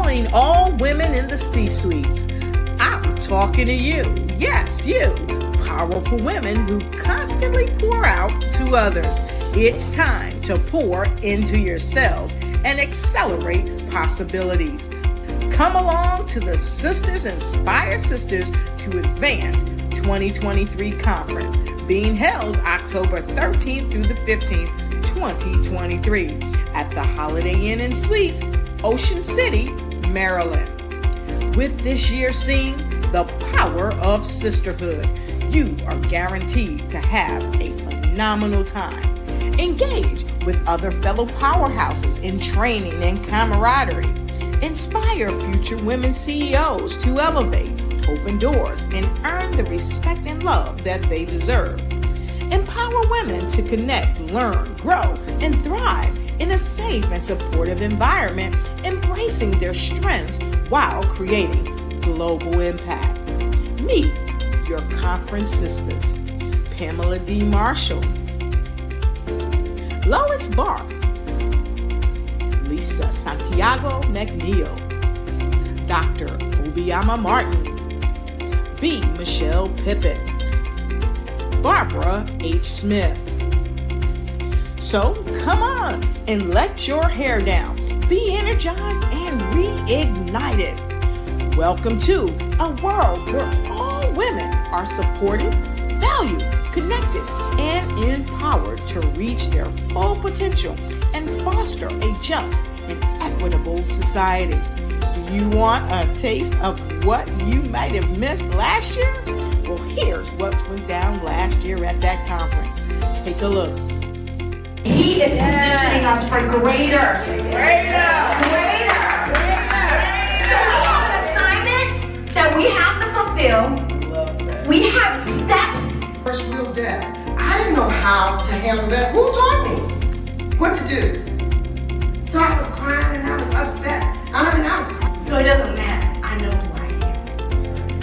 empowering all women in the C-suites. I'm talking to you. Yes, you. Powerful women who constantly pour out to others. It's time to pour into yourselves and accelerate possibilities. Come along to the Sisters Inspire Sisters to Advance 2023 conference being held October 13th through the 15th, 2023 at the Holiday Inn and Suites, Ocean City, Maryland. With this year's theme, The Power of Sisterhood, you are guaranteed to have a phenomenal time. Engage with other fellow powerhouses in training and camaraderie. Inspire future women CEOs to elevate, open doors, and earn the respect and love that they deserve. Empower women to connect, learn, grow, and thrive in a safe and supportive environment, embracing their strengths while creating global impact. Meet your conference sisters, Pamela D. Marshall, Lois Barth, Lisa Santiago McNeil, Dr. Obiama Martin, B. Michelle Pippin, Barbara H. Smith. So come on and let your hair down, be energized and reignited. Welcome to a world where all women are supported, valued, connected, and empowered to reach their full potential and foster a just and equitable society. Do you want a taste of what you might have missed last year? Well, here's what went down last year at that conference. Take a look. He is positioning us for greater. So we have an assignment that we have to fulfill. We have steps. First real death. I didn't know how to handle that. Who taught me what to do? So I was crying and I was upset. So it doesn't matter. I know who I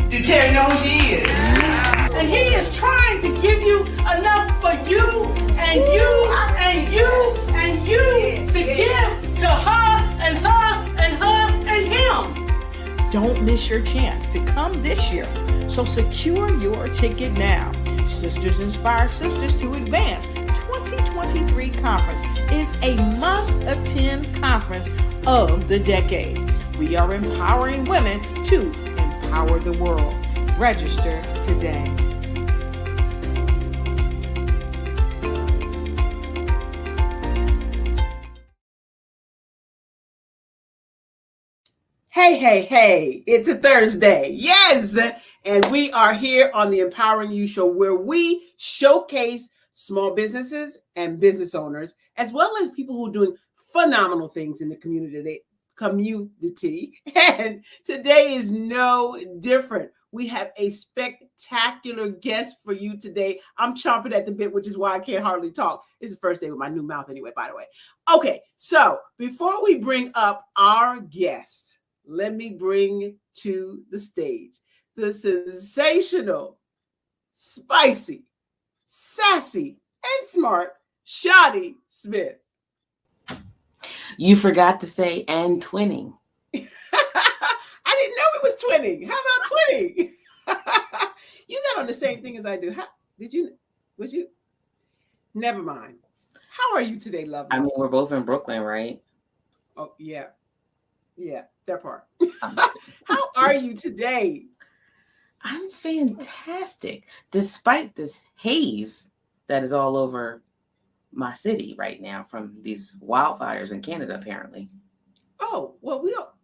am. Do Terry know who she is? And he is trying to give you enough for you and you and you and you to give to her and her and her and him. Don't miss your chance to come this year. So secure your ticket now. Sisters Inspire Sisters to Advance 2023 conference is a must-attend conference of the decade. We are empowering women to empower the world. Register today. Hey, it's a Thursday. Yes. And we are here on the Empowering You Show, where we showcase small businesses and business owners, as well as people who are doing phenomenal things in the community. And today is no different. We have a spectacular guest for you today. I'm chomping at the bit, which is why I can't hardly talk. It's the first day with my new mouth anyway, by the way. Okay, so before we bring up our guest, let me bring to the stage the sensational, spicy, sassy, and smart Shadi Smith. You forgot to say and twinning. I didn't know it was twinning. How about twinning? You got on the same thing as I do. Would you? Never mind. How are you today, lovely? I mean, we're both in Brooklyn, right? Oh, yeah. Yeah, that part. How are you today? I'm fantastic, despite this haze that is all over my city right now from these wildfires in Canada, apparently. Oh, well, we got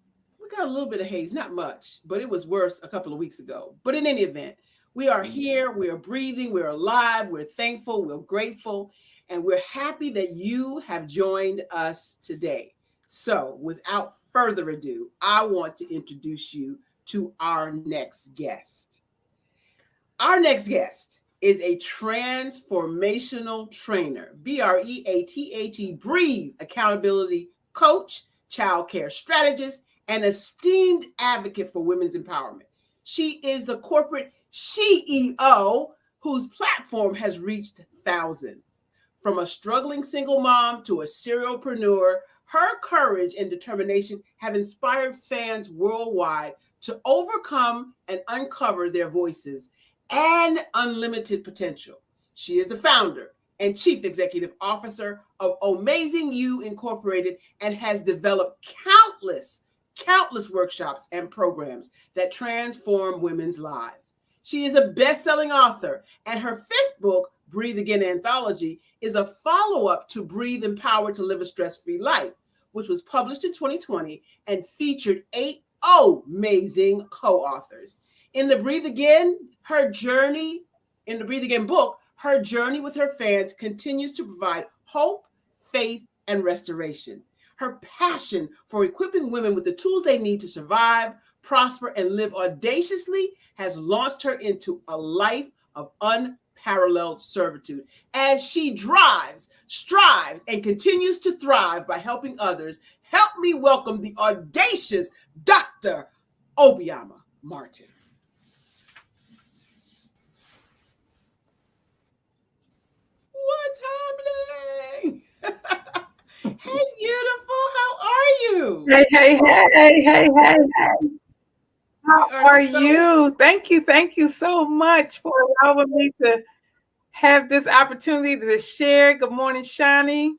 a little bit of haze, not much, but it was worse a couple of weeks ago. But in any event, we are here, we are breathing, we're alive, we're thankful, we're grateful, and we're happy that you have joined us today. So without further ado, I want to introduce you to our next guest. Our next guest is a transformational trainer, BREATHE, Breathe accountability coach, childcare strategist, and esteemed advocate for women's empowerment. She is a corporate CEO whose platform has reached thousands. From a struggling single mom to a serialpreneur, Her courage and determination have inspired fans worldwide to overcome and uncover their voices and unlimited potential. She is the founder and chief executive officer of Amazing You Incorporated and has developed countless workshops and programs that transform women's lives. She is a best-selling author, and her 5th book, Breathe Again Anthology, is a follow-up to Breathe Empowered to Live a Stress-Free Life, which was published in 2020 and featured 8 amazing co-authors. In the Breathe Again book, her journey with her fans continues to provide hope, faith, and restoration. Her passion for equipping women with the tools they need to survive, prosper, and live audaciously has launched her into a life of unparalleled servitude as she strives, and continues to thrive by helping others. Help me welcome the audacious Dr. Obioma Martin. What's happening? Hey, beautiful. How are you? Hey. How are you? Thank you so much for allowing me to have this opportunity to share. Good morning, Shani.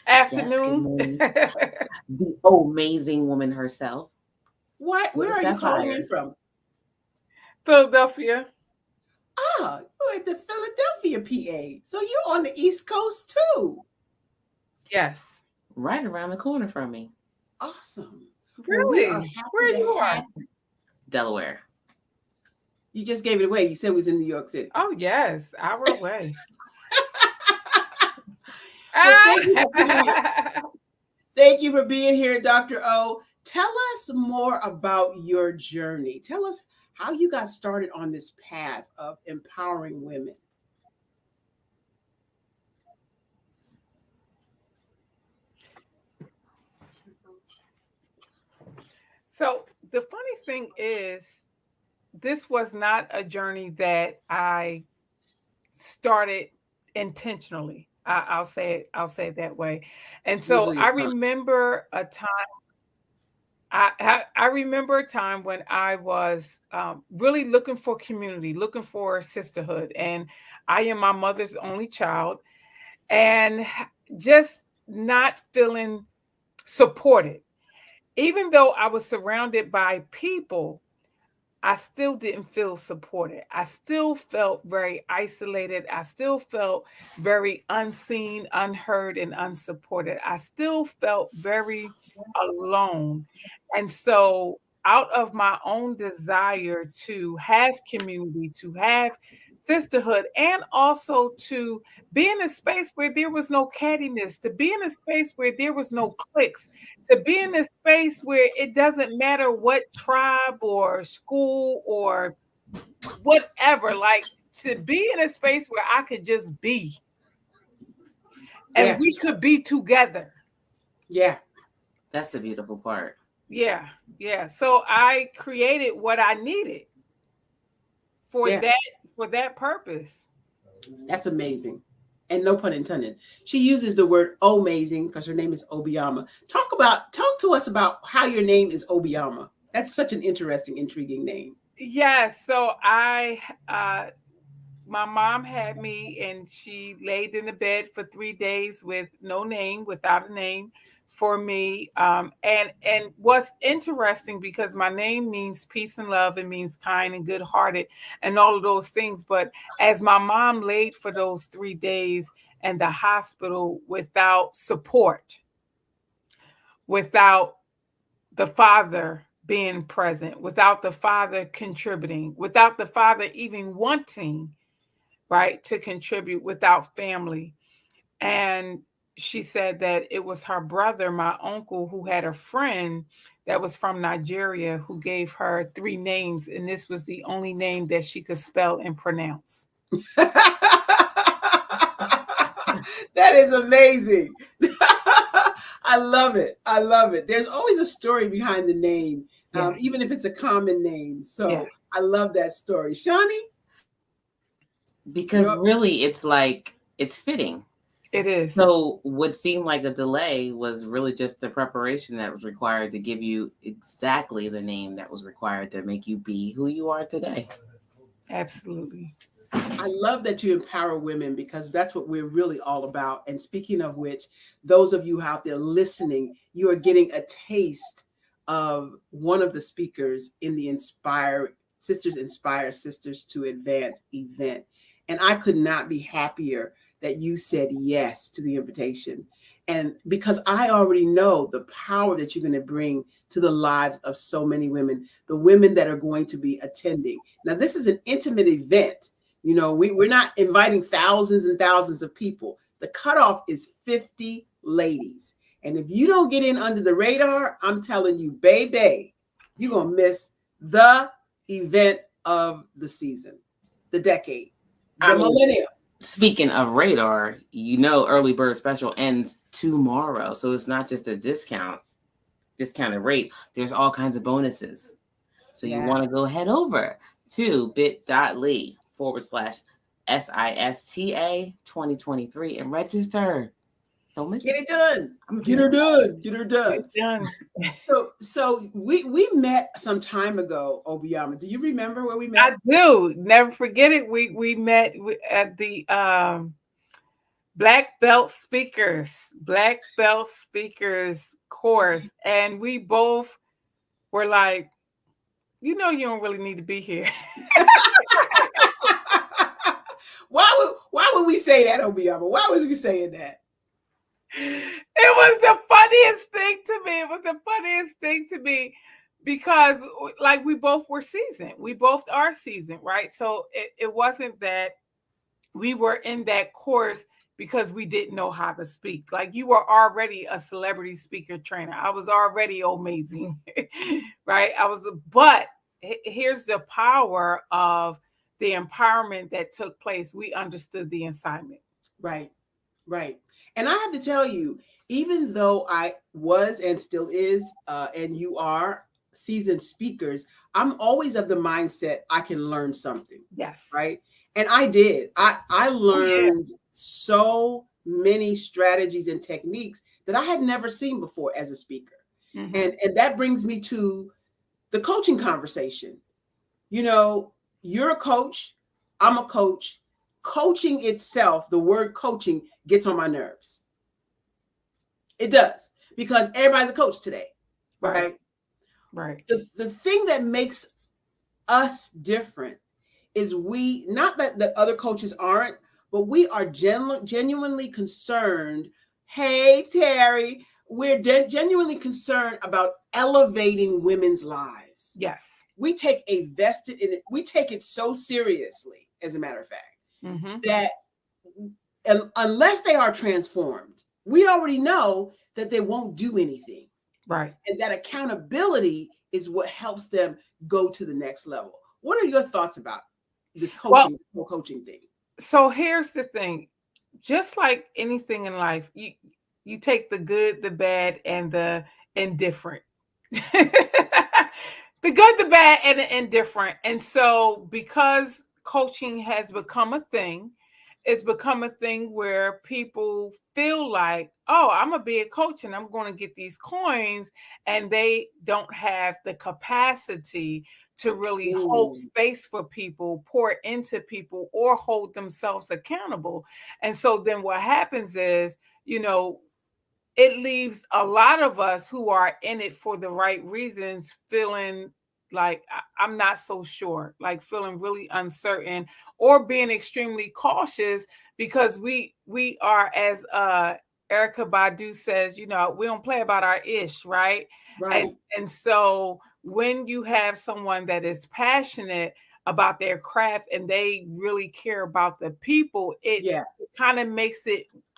Afternoon. Yes, the amazing woman herself. What? Where are you calling in from? Philadelphia. Ah, you're at the Philadelphia, PA. So you're on the East Coast too. Yes. Right around the corner from me. Awesome. Really? Well, Where you are? Delaware. You just gave it away. You said it was in New York City. Oh, yes. Hour away. Thank you for being here, Dr. O. Tell us more about your journey. Tell us how you got started on this path of empowering women. So the funny thing is, this was not a journey that I started intentionally. I'll say it that way. And so Usually I it's not. remember a time. I remember a time when I was really looking for community, looking for sisterhood, and I am my mother's only child, and just not feeling supported. Even though I was surrounded by people, I still didn't feel supported. I still felt very isolated. I still felt very unseen, unheard, and unsupported. I still felt very alone. And so, out of my own desire to have community, to have sisterhood, and also to be in a space where there was no cattiness, to be in a space where there was no cliques, to be in a space where it doesn't matter what tribe or school or whatever, like to be in a space where I could just be and we could be together. Yeah. That's the beautiful part. Yeah. So I created what I needed for that purpose. That's amazing. And no pun intended. She uses the word amazing because her name is Obioma. Talk to us about how your name is Obioma. That's such an interesting, intriguing name. Yes. So my mom had me and she laid in the bed for 3 days with no name, without a name for me. And what's interesting, because my name means peace and love, it means kind and good-hearted and all of those things. But as my mom laid for those 3 days in the hospital without support, without the father being present, without the father contributing, without the father even wanting, right, to contribute, without family. And she said that it was her brother, my uncle, who had a friend that was from Nigeria who gave her 3 names. And this was the only name that she could spell and pronounce. That is amazing. I love it. There's always a story behind the name, Yes. Even if it's a common name. So Yes. I love that story. Shani? Because really, it's like, it's fitting. It is. So what seemed like a delay was really just the preparation that was required to give you exactly the name that was required to make you be who you are today. Absolutely. I love that you empower women because that's what we're really all about. And speaking of which, those of you out there listening, you are getting a taste of one of the speakers in the Inspire Sisters to Advance event. And I could not be happier that you said yes to the invitation. And because I already know the power that you're going to bring to the lives of so many women, the women that are going to be attending. Now, this is an intimate event. You know, we're not inviting thousands and thousands of people. The cutoff is 50 ladies. And if you don't get in under the radar, I'm telling you, baby, you're going to miss the event of the season, the decade, the millennium. Speaking of radar, you know, early bird special ends tomorrow. So it's not just a discounted rate. There's all kinds of bonuses. So you want to go head over to bit.ly/SISTA 2023 and register. Don't miss Get it done. Get her done. Get her done. So we met some time ago, Obiama. Do you remember where we met? I do. Never forget it. We met at the Black Belt Speakers course, and we both were like, you know, you don't really need to be here. Why would we say that, Obiama? Why was we saying that? It was the funniest thing to me. It was the funniest thing to me because, like, we both were seasoned. We both are seasoned, right? So it wasn't that we were in that course because we didn't know how to speak. Like, you were already a celebrity speaker trainer. I was already amazing, right? But here's the power of the empowerment that took place. We understood the assignment. Right. And I have to tell you, even though I was and still is, and you are seasoned speakers, I'm always of the mindset I can learn something. Yes. Right. And I did. I learned so many strategies and techniques that I had never seen before as a speaker. Mm-hmm. And that brings me to the coaching conversation. You know, you're a coach. I'm a coach. Coaching itself, the word coaching gets on my nerves. It does, because everybody's a coach today, right? Right. The thing that makes us different is we, not that the other coaches aren't, but we are genuinely concerned. Hey, Terry, we're genuinely concerned about elevating women's lives. Yes. We take a vested in it. We take it so seriously, as a matter of fact. Mm-hmm. That unless they are transformed, we already know that they won't do anything. Right. And that accountability is what helps them go to the next level. What are your thoughts about this coaching, coaching thing? So here's the thing. Just like anything in life, you take the good, the bad, and the indifferent. The good, the bad, and the indifferent. And so because coaching has become a thing, it's become a thing where people feel like, oh, I'm going to be a coach and I'm going to get these coins, and they don't have the capacity to really hold space for people, pour into people, or hold themselves accountable. And so then what happens is, you know, it leaves a lot of us who are in it for the right reasons feeling like, I'm not so sure, like feeling really uncertain, or being extremely cautious because we are, as Erykah Badu says, you know, we don't play about our ish, right? Right. And so when you have someone that is passionate about their craft and they really care about the people, it kind of makes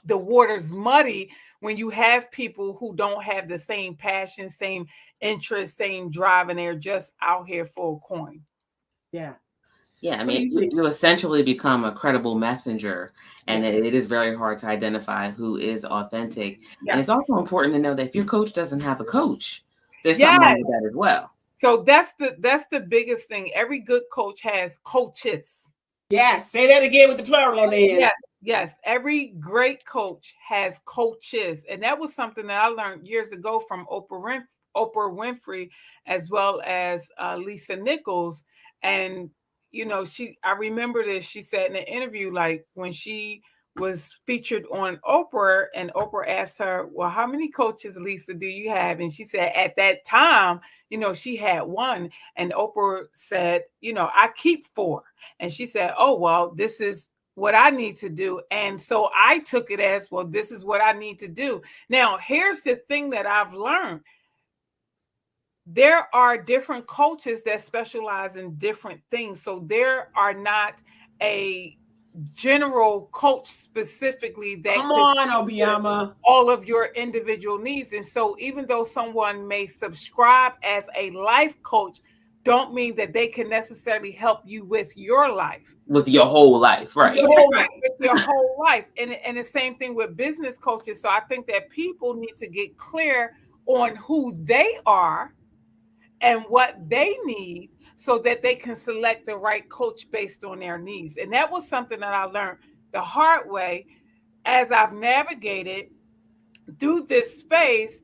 the waters muddy when you have people who don't have the same passion, same interest, same drive, and they're just out here for a coin. Yeah. I mean, you essentially become a credible messenger, and it is very hard to identify who is authentic. Yes. And it's also important to know that if your coach doesn't have a coach, there's something wrong with that as well. So that's the biggest thing. Every good coach has coaches. Yes. Say that again with the plural on the end. Yes, every great coach has coaches. And that was something that I learned years ago from Oprah Winfrey, as well as Lisa Nichols. And, I remember this. She said in an interview, like when she was featured on Oprah, and Oprah asked her, well, how many coaches, Lisa, do you have? And she said at that time, she had one. And Oprah said, I keep 4. And she said, oh, well, this is what I need to do. And so I took it as, well, this is what I need to do. Now, here's the thing that I've learned. There are different coaches that specialize in different things. So there are not a general coach specifically that come on, Obiama, all of your individual needs. And so even though someone may subscribe as a life coach, don't mean that they can necessarily help you with your life. With your whole life, right? With your whole life. And the same thing with business coaches. So I think that people need to get clear on who they are and what they need so that they can select the right coach based on their needs. And that was something that I learned the hard way as I've navigated through this space.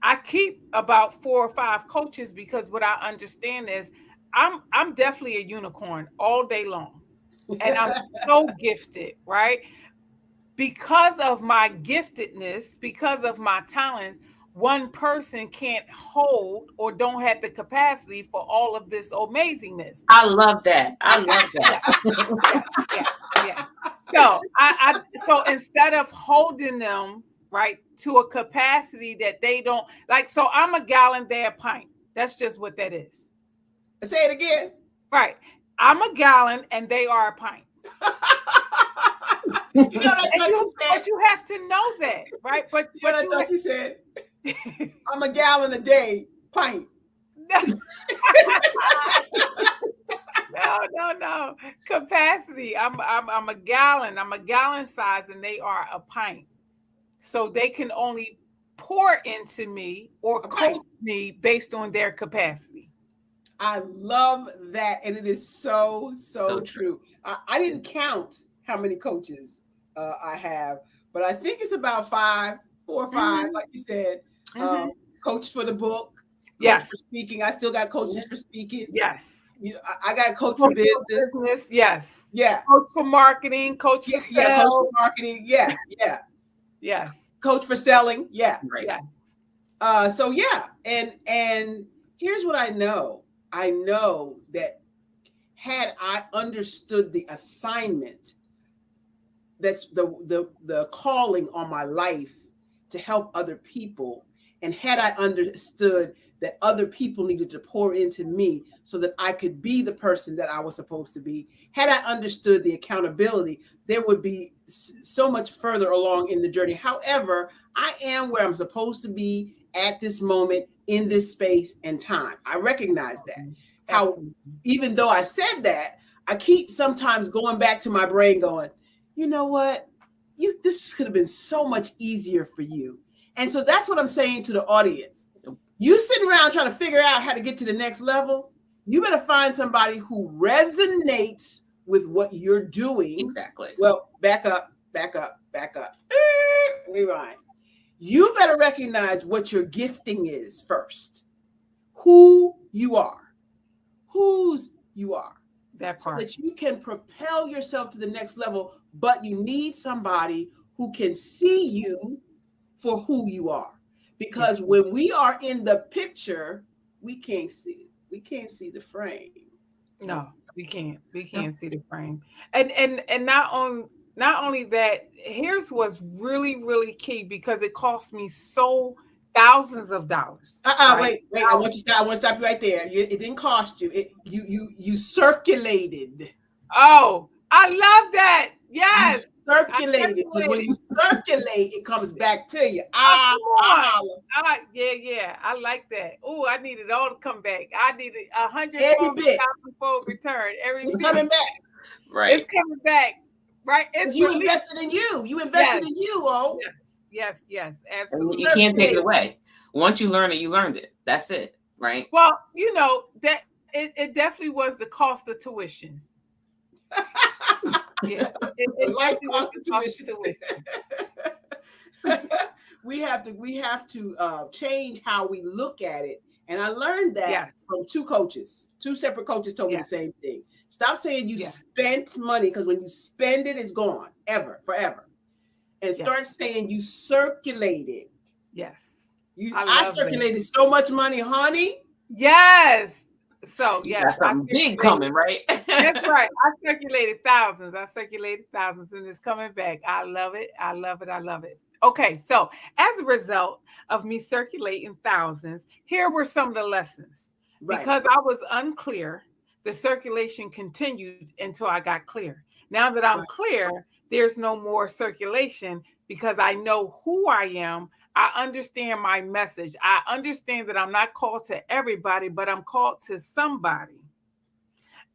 I keep about 4 or 5 coaches because what I understand is I'm definitely a unicorn all day long. And I'm so gifted, right? Because of my giftedness, because of my talents, one person can't hold or don't have the capacity for all of this amazingness. I love that. Yeah. So so instead of holding them right to a capacity that they don't like, so I'm a gallon, they're a pint. That's just what that is. Say it again. Right. I'm a gallon and they are a pint. But you have to know that, right? But you said I'm a gallon a day pint. No. Capacity. I'm a gallon. I'm a gallon size, and they are a pint. So they can only pour into me or coach me based on their capacity. I love that, and it is so true. I didn't count how many coaches I have, but I think it's about 4 or 5, like you said. Coach for the book, coach for speaking. I still got coaches for speaking. Yes. I got a coach for business. Yes. Yeah. Coach for marketing. Coach for sales. Yeah. Coach for marketing. Yeah. Yes. Coach for selling. Yeah. Right. Yeah. So yeah, and here's what I know. I know that had I understood the assignment, that's the calling on my life to help other people, and had I understood that other people needed to pour into me so that I could be the person that I was supposed to be, had I understood the accountability, there would be so much further along in the journey. However, I am where I'm supposed to be at this moment in this space and time. I recognize that. How, even though I said that, I keep sometimes going back to my brain going, you know what? This could have been so much easier for you. And so that's what I'm saying to the audience. You sitting around trying to figure out how to get to the next level, you better find somebody who resonates with what you're doing. Exactly. Well, back up. Rewind. You better recognize what your gifting is first. Who you are. Whose you are. That part. So that you can propel yourself to the next level, but you need somebody who can see you for who you are. Because when we are in the picture, we can't see the frame. No, we can't. We can't see the frame. And not only that, here's what's really, really key, because it cost me thousands of dollars. Right? Wait. I want to stop you right there. It didn't cost you. You circulated. Oh, I love that. Yes. You circulated, because when you circulate, it comes back to you. Yeah. I like that. Oh, I need it all to come back. I need 100,000-fold return. It's coming back. Right. It's coming back. Right. It's you invested in you. You invested in you. Oh. Yes. Absolutely. You can't take it away. Once you learn it, you learned it. That's it. Right. Well, that it definitely was the cost of tuition. Yeah. Life It cost of costs tuition. tuition. we have to change how we look at it. And I learned that Yes. from two separate coaches told me the Yes. same thing. Stop saying you Yes. spent money, because when you spend it, it's gone forever. And start saying you circulated. Yes. I love circulated so much money, honey. Yes. So You yes, got something big coming, right? That's right. I circulated thousands, and it's coming back. I love it. I love it. I love it. Okay, so as a result of me circulating thousands, here were some of the lessons. Right. Because I was unclear, the circulation continued until I got clear. Now that I'm clear, there's no more circulation because I know who I am. I understand my message. I understand that I'm not called to everybody, but I'm called to somebody.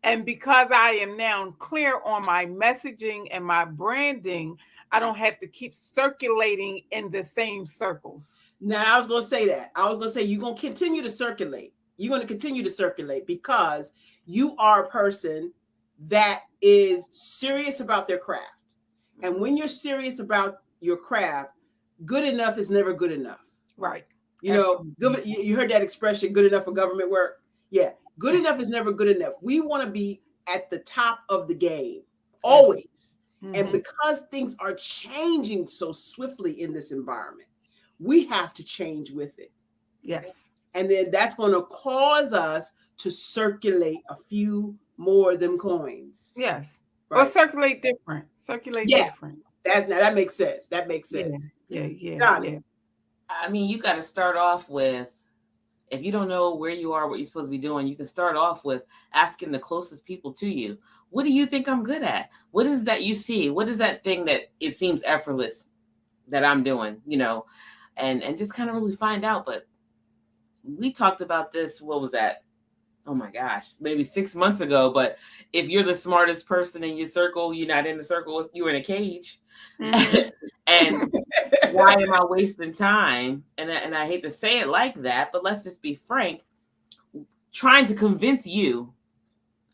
And because I am now clear on my messaging and my branding, I don't have to keep circulating in the same circles. Now, I was going to say that. I was going to say you're going to continue to circulate. You're going to continue to circulate because you are a person that is serious about their craft. And when you're serious about your craft, good enough is never good enough. Right. You know, you heard that expression, good enough for government work. Yeah. Good enough is never good enough. We want to be at the top of the game always. Mm-hmm. And because things are changing so swiftly in this environment, we have to change with it. Yes. And then that's going to cause us to circulate a few more of them coins. Yes. Right? Or circulate different. Different. That makes sense. That makes sense. Yeah. I mean, you got to start off with, if you don't know where you are, what you're supposed to be doing, you can start off with asking the closest people to you, what do you think I'm good at? What is that you see? What is that thing that it seems effortless that I'm doing, you know, and just kind of really find out. But we talked about this, what was that? Oh my gosh, maybe 6 months ago. But if you're the smartest person in your circle, you're not in the circle, you're in a cage. Mm-hmm. And why am I wasting time? And I hate to say it like that, but let's just be frank, trying to convince you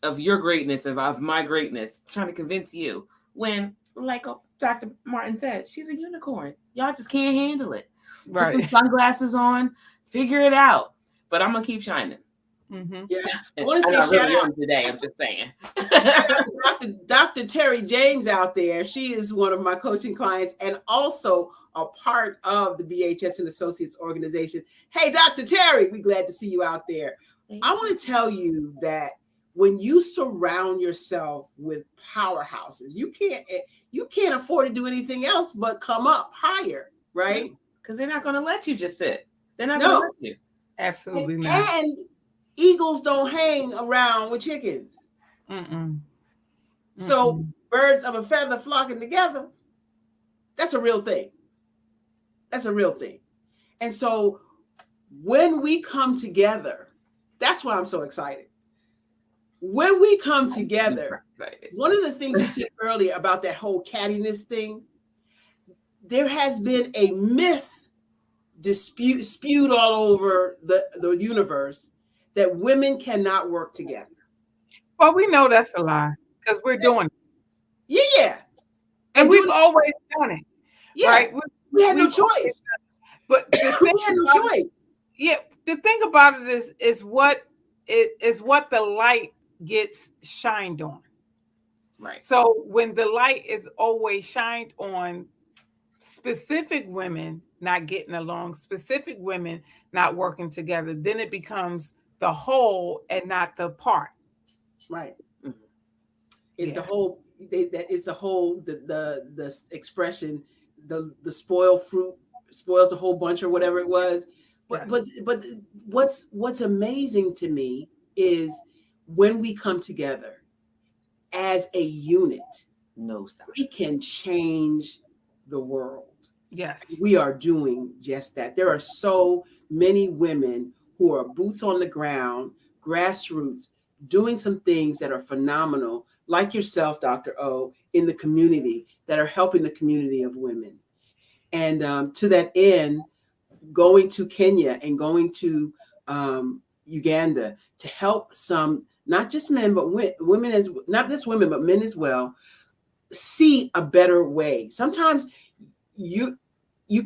of your greatness, of my greatness, trying to convince you when, like Dr. Martin said, she's a unicorn. Y'all just can't handle it. Right. Put some sunglasses on, figure it out. But I'm going to keep shining. Mm-hmm. Yeah, I want to say shout out today. I'm just saying, Dr. Terry James out there. She is one of my coaching clients and also a part of the BHS and Associates organization. Hey, Dr. Terry, we're glad to see you out there. I want to tell you that when you surround yourself with powerhouses, you can't afford to do anything else but come up higher, right? Because they're not going to let you just sit. They're not going to let you. Absolutely not. And eagles don't hang around with chickens. So birds of a feather flocking together, that's a real thing. That's a real thing. And so when we come together, that's why I'm so excited. When we come together, one of the things you said earlier about that whole cattiness thing, there has been a myth spewed all over the universe that women cannot work together. Well, we know that's a lie because we're doing it. Yeah. And we've always done it. Yeah. Right? We had no choice. But we had no choice. Yeah. The thing about it is what the light gets shined on. Right. So when the light is always shined on specific women not getting along, specific women not working together, then it becomes the whole and not the part. Right. It's the whole. It's the whole. The expression, the spoiled fruit spoils the whole bunch or whatever it was. But what's amazing to me is when we come together as a unit. No stop. We can change the world. Yes. We are doing just that. There are so many women who are boots on the ground, grassroots, doing some things that are phenomenal, like yourself, Dr. O, in the community that are helping the community of women. And to that end, going to Kenya and going to Uganda to help some, not just men, but women, not just women, but men as well, see a better way. Sometimes you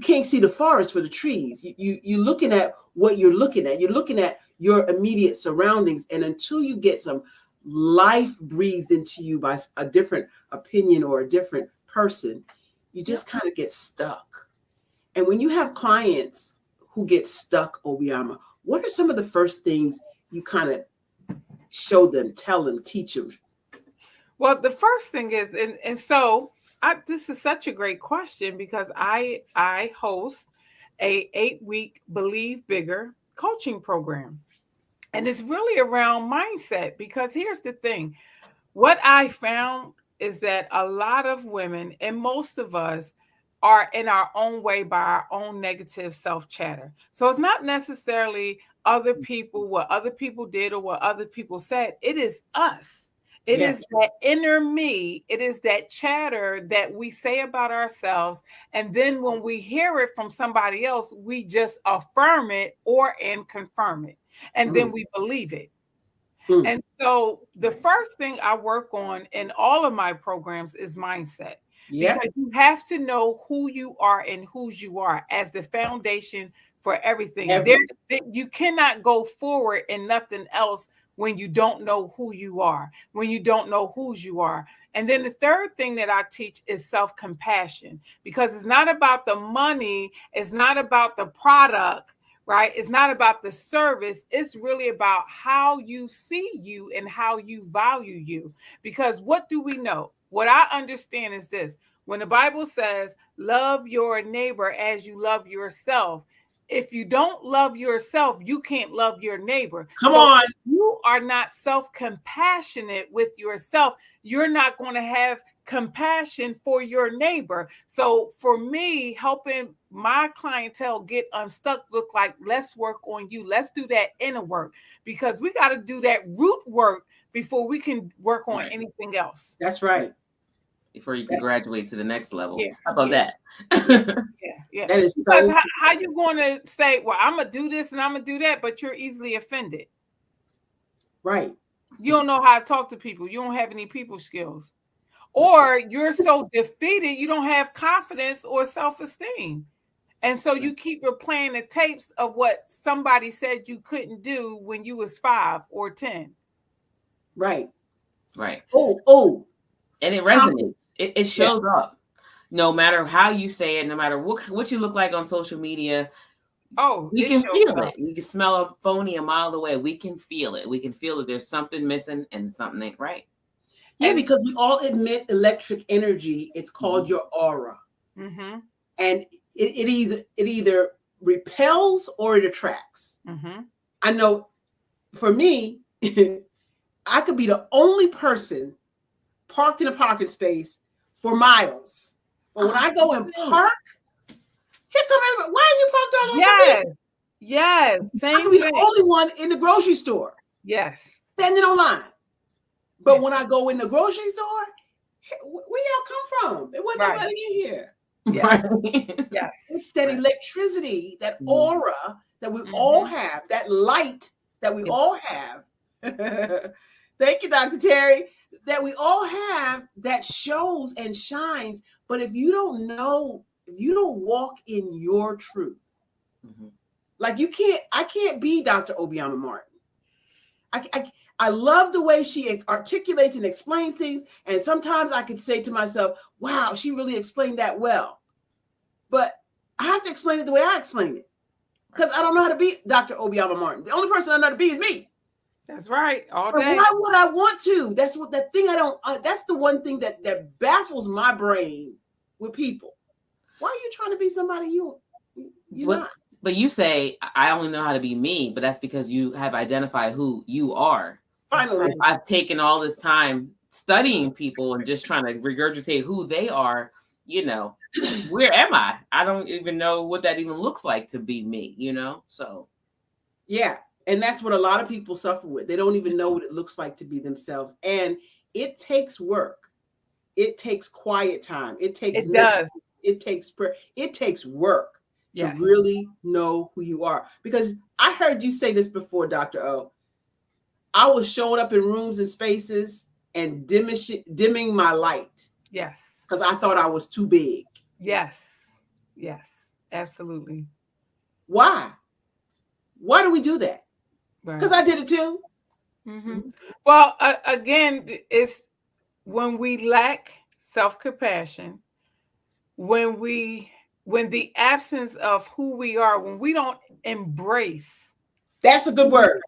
can't see the forest for the trees. You're looking at what you're looking at. You're looking at your immediate surroundings. And until you get some life breathed into you by a different opinion or a different person, you just kind of get stuck. And when you have clients who get stuck, Obiama, what are some of the first things you kind of show them, tell them, teach them? Well, the first thing is, and so this is such a great question, because I host a 8-week Believe Bigger coaching program. And it's really around mindset, because here's the thing. What I found is that a lot of women, and most of us, are in our own way by our own negative self-chatter. So it's not necessarily other people, what other people did or what other people said. It is us. It is that inner me. It is that chatter that we say about ourselves. And then when we hear it from somebody else, we just affirm it and confirm it. And then we believe it. And so the first thing I work on in all of my programs is mindset. Because you have to know who you are and whose you are as the foundation for everything. You cannot go forward in nothing else when you don't know who you are, when you don't know whose you are. And then the third thing that I teach is self-compassion, because it's not about the money, it's not about the product, right? It's not about the service. It's really about how you see you and how you value you. Because what do we know? What I understand is this: when the Bible says, love your neighbor as you love yourself, if you don't love yourself, you can't love your neighbor. Come on. If you are not self-compassionate with yourself, you're not going to have compassion for your neighbor. So for me, helping my clientele get unstuck look like, let's work on you. Let's do that inner work, because we got to do that root work before we can work on anything else. That's right. Before you can graduate to the next level. Yeah. How about that? Yeah. That is because so. how you going to say, well, I'm going to do this and I'm going to do that, but you're easily offended. Right. You don't know how to talk to people. You don't have any people skills. Or you're so defeated, you don't have confidence or self-esteem. And so you keep replaying the tapes of what somebody said you couldn't do when you was 5 or 10. Right. Right. Oh. And it resonates. It shows up. No matter how you say it, no matter what you look like on social media, we can feel it. We can smell a phony a mile away. We can feel it. We can feel that there's something missing and something ain't right. Yeah, because we all emit electric energy. It's called your aura. Mm-hmm. And it either repels or it attracts. Mm-hmm. I know for me, I could be the only person parked in a parking space for miles. But when I go and park, here come everybody. Why is you parked all over me? Yes. Same I could be thing. the only one in the grocery store. Yes. Standing on line. But when I go in the grocery store, where y'all come from? There wasn't nobody in here. Yes. It's that electricity, that aura that we all have, that light that we all have. Thank you, Dr. Terry. That we all have, that shows and shines. But if you don't know, if you don't walk in your truth, like I can't be Dr. Obiama Martin. I love the way she articulates and explains things. And sometimes I could say to myself, wow, she really explained that well. But I have to explain it the way I explain it, because I don't know how to be Dr. Obiama Martin. The only person I know how to be is me. That's right. All But day. why would I want to? That's what that thing I don't. That's the one thing that baffles my brain with people. Why are you trying to be somebody you're not? But you say, I only know how to be me, but that's because you have identified who you are. Finally, I've taken all this time studying people and just trying to regurgitate who they are. You know, where am I? I don't even know what that even looks like to be me, you know? So, yeah. And that's what a lot of people suffer with. They don't even know what it looks like to be themselves. And it takes work. It takes quiet time. It takes prayer. It takes work to really know who you are. Because I heard you say this before, Dr. O. I was showing up in rooms and spaces and dimming my light. Yes. Because I thought I was too big. Yes. Yes. Absolutely. Why? Why do we do that? Right. Because I did it too. Mm-hmm. Well, again, it's when we lack self-compassion, when the absence of who we are, when we don't embrace. That's a good word.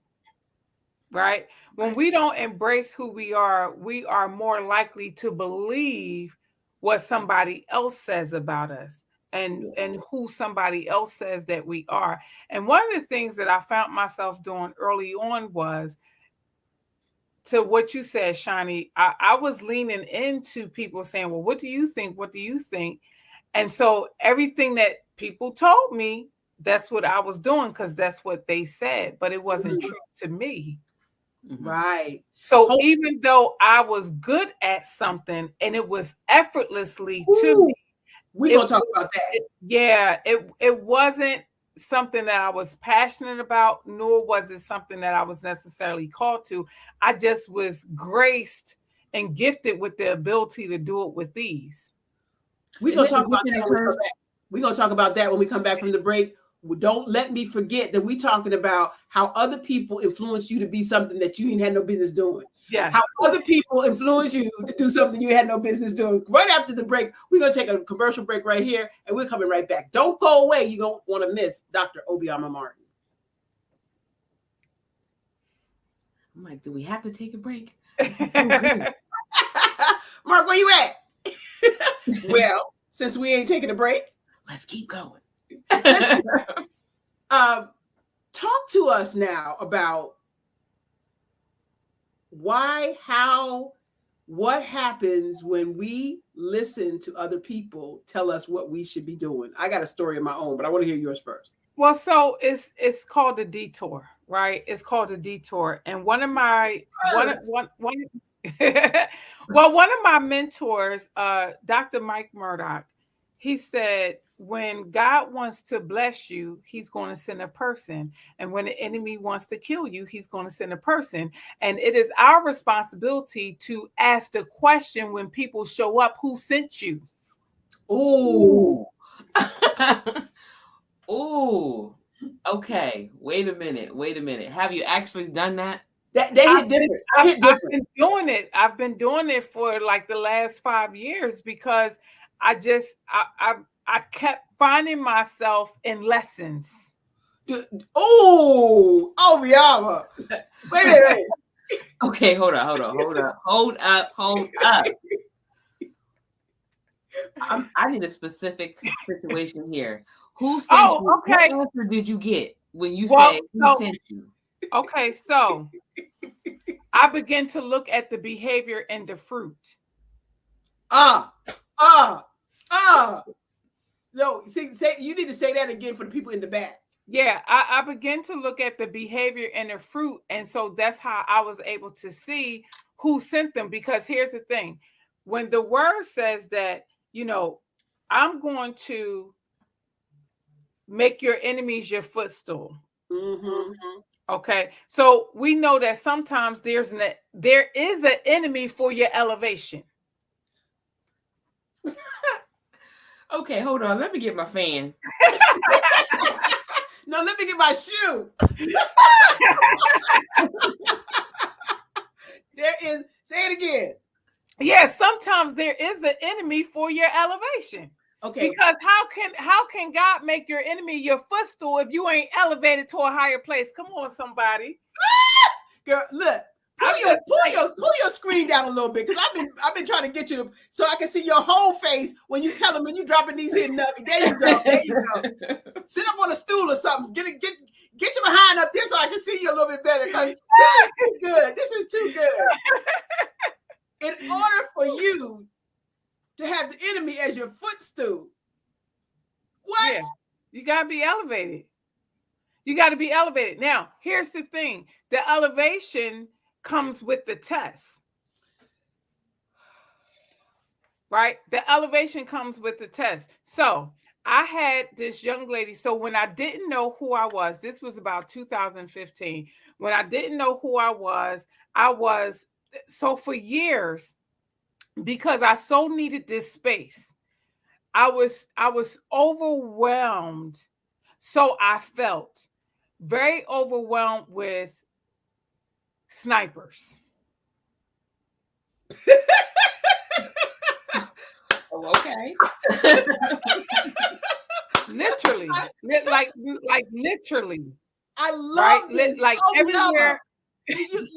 Right? When we don't embrace who we are more likely to believe what somebody else says about us and who somebody else says that we are. And one of the things that I found myself doing early on was, to what you said, Shani, I was leaning into people saying, well, what do you think? What do you think? And so everything that people told me, that's what I was doing because that's what they said, but it wasn't true to me. Right. So even though I was good at something and it was effortlessly to me, we're going to talk about that. It wasn't something that I was passionate about, nor was it something that I was necessarily called to. I just was graced and gifted with the ability to do it with ease. We're going to talk about that when we come back. We're going to talk about that when we come back from the break. Don't let me forget that we're talking about how other people influence you to be something that you ain't had no business doing. Yes. How other people influence you to do something you had no business doing. Right after the break, we're going to take a commercial break right here, and we're coming right back. Don't go away. You don't want to miss Dr. Obioma Martin. I'm like, do we have to take a break? Mark, where you at? Well, since we ain't taking a break, let's keep going. Talk to us now about why, how, what happens when we listen to other people tell us what we should be doing. I got a story of my own, but I want to hear yours first. Well, so it's called a detour, right? It's called a detour. And one of my mentors, Dr. Mike Murdock, he said, when God wants to bless you, he's going to send a person. And when the enemy wants to kill you, he's going to send a person. And it is our responsibility to ask the question when people show up, who sent you? Ooh. Ooh. Okay. Wait a minute. Have you actually done that? They hit different. I've been doing it. I've been doing it for like the last 5 years because I kept finding myself in lessons. Oh, Obioma. Wait. Okay, hold up. I need a specific situation here. Who sent you? Okay. What answer did you get when you said who sent you? Okay, so I began to look at the behavior and the fruit. No, say you need to say that again for the people in the back. Yeah, I began to look at the behavior and the fruit. And so that's how I was able to see who sent them. Because here's the thing. When the word says that, I'm going to make your enemies your footstool. Mm-hmm. Okay. So we know that sometimes there is an enemy for your elevation. Okay, hold on. Let me get my fan. No, let me get my shoe. Say it again. Yes, sometimes there is an enemy for your elevation. Okay. Because how can God make your enemy your footstool if you ain't elevated to a higher place? Come on, somebody. Girl, look. Pull your screen down a little bit because I've been trying to get you so I can see your whole face when you tell them when you dropping these hidden nuggets. There you go. Sit up on a stool or something. Get your behind up there so I can see you a little bit better. Because this is too good. In order for you to have the enemy as your footstool, what? Yeah, you gotta be elevated. You got to be elevated. Now, here's the thing: the elevation comes with the test, right? The elevation comes with the test. So I had this young lady. So when I didn't know who I was, this was about 2015. When I didn't know who I was, so for years, because I so needed this space. I was overwhelmed. So I felt very overwhelmed with snipers. Oh, okay. Literally, like literally. I love right? this. Like Oh, everywhere. You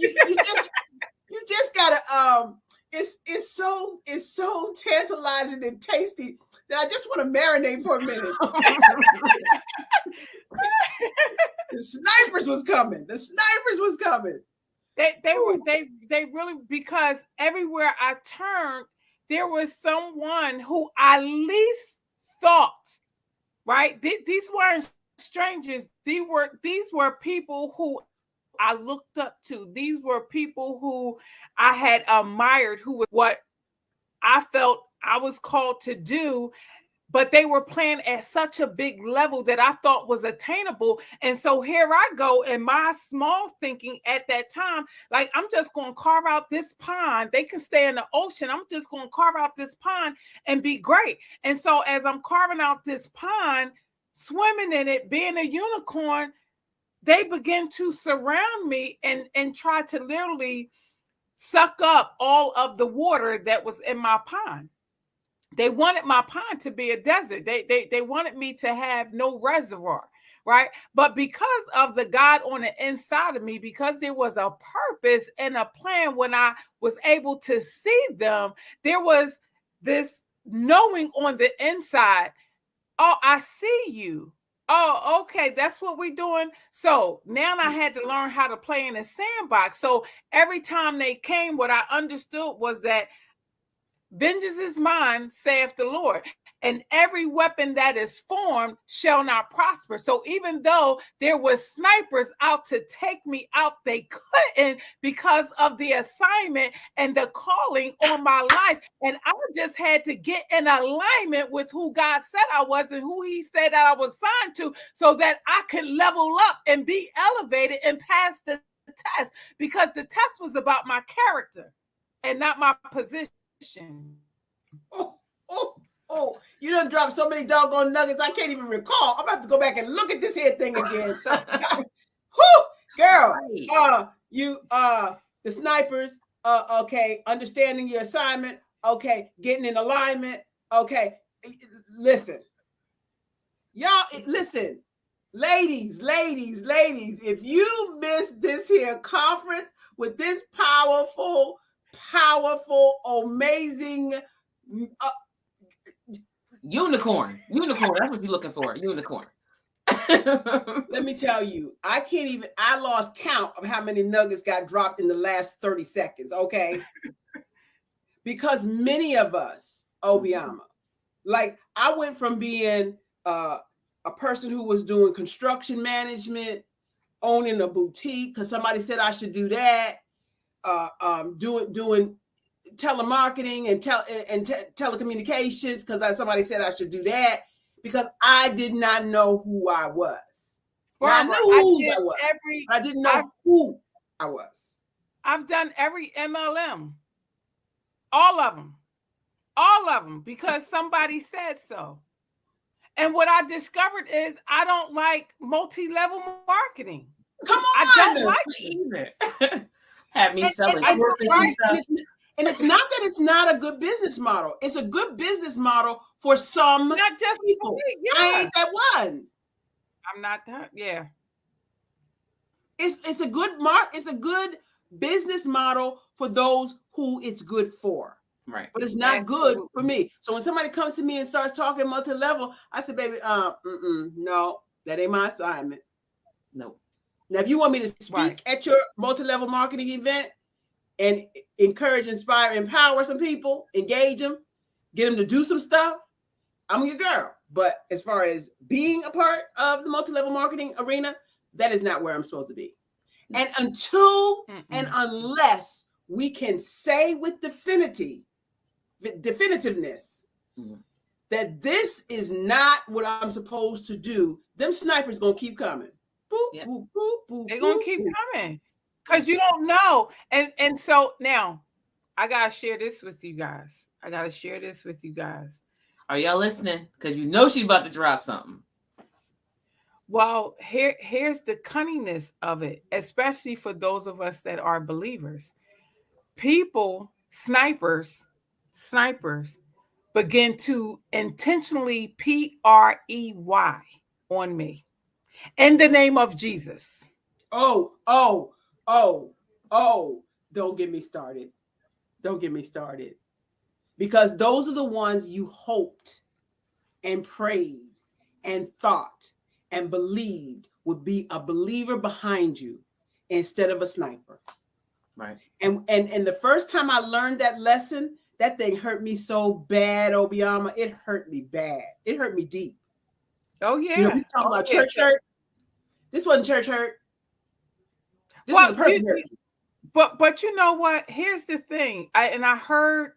just gotta it's so tantalizing and tasty that I just want to marinate for a minute. The snipers was coming. The snipers was coming. They really, because everywhere I turned, there was someone who I least thought, right? These weren't strangers. These were people who I looked up to. These were people who I had admired, who was what I felt I was called to do, but they were playing at such a big level that I thought was attainable. And so here I go in my small thinking at that time, like, I'm just going to carve out this pond. They can stay in the ocean. I'm just going to carve out this pond and be great. And so as I'm carving out this pond, swimming in it, being a unicorn, they begin to surround me and try to literally suck up all of the water that was in my pond. They wanted my pond to be a desert. They wanted me to have no reservoir, right? But because of the God on the inside of me, because there was a purpose and a plan, when I was able to see them, there was this knowing on the inside, oh, I see you. Oh, okay, that's what we're doing. So now I had to learn how to play in a sandbox. So every time they came, what I understood was that vengeance is mine, saith the Lord, and every weapon that is formed shall not prosper. So even though there were snipers out to take me out, they couldn't, because of the assignment and the calling on my life. And I just had to get in alignment with who God said I was and who he said that I was signed to, so that I could level up and be elevated and pass the test, because the test was about my character and not my position. Oh, you done dropped so many doggone nuggets, I can't even recall. I'm gonna have to go back and look at this here thing again. So, girl, the snipers, okay, understanding your assignment, okay, getting in alignment, okay. Listen, y'all, listen, ladies, if you missed this here conference with this powerful, amazing unicorn, that's what you're looking for. Unicorn. Let me tell you, I lost count of how many nuggets got dropped in the last 30 seconds, okay? Because many of us, Obiama, like, I went from being a person who was doing construction management, owning a boutique because somebody said I should do that, doing telemarketing and telecommunications because somebody said I should do that, because I did not know who I was. Well, I knew who I was. I didn't know who I was. I've done every MLM, all of them, because somebody said so. And what I discovered is I don't like multi-level marketing. Come on, I don't like it either. Have me selling. And it's not that it's not a good business model. It's a good business model for some not just people. Yeah. I ain't that one. I'm not that. Yeah. It's a good It's a good business model for those who it's good for. Right. But it's not good for me. So when somebody comes to me and starts talking multi-level, I said, baby, no, that ain't my assignment. No. Now, if you want me to speak at your multi-level marketing event and encourage, inspire, empower some people, engage them, get them to do some stuff, I'm your girl. But as far as being a part of the multi-level marketing arena, that is not where I'm supposed to be. And until and unless we can say with definitiveness that this is not what I'm supposed to do, them snipers gonna keep coming. Boop, yep. boop, boop, boop, they're gonna keep coming because you don't know. And so now gotta share this with you guys. Are y'all listening? Because you know she's about to drop something. Well, here's the cunningness of it, especially for those of us that are believers. People, snipers, begin to intentionally PREY on me in the name of Jesus. Oh, don't get me started. Because those are the ones you hoped and prayed and thought and believed would be a believer behind you instead of a sniper. Right. And the first time I learned that lesson, that thing hurt me so bad, Obiama. It hurt me bad. It hurt me deep. Oh, yeah. You know, we talk about church hurt. This wasn't church hurt. This was person hurt. But you know what? Here's the thing. I heard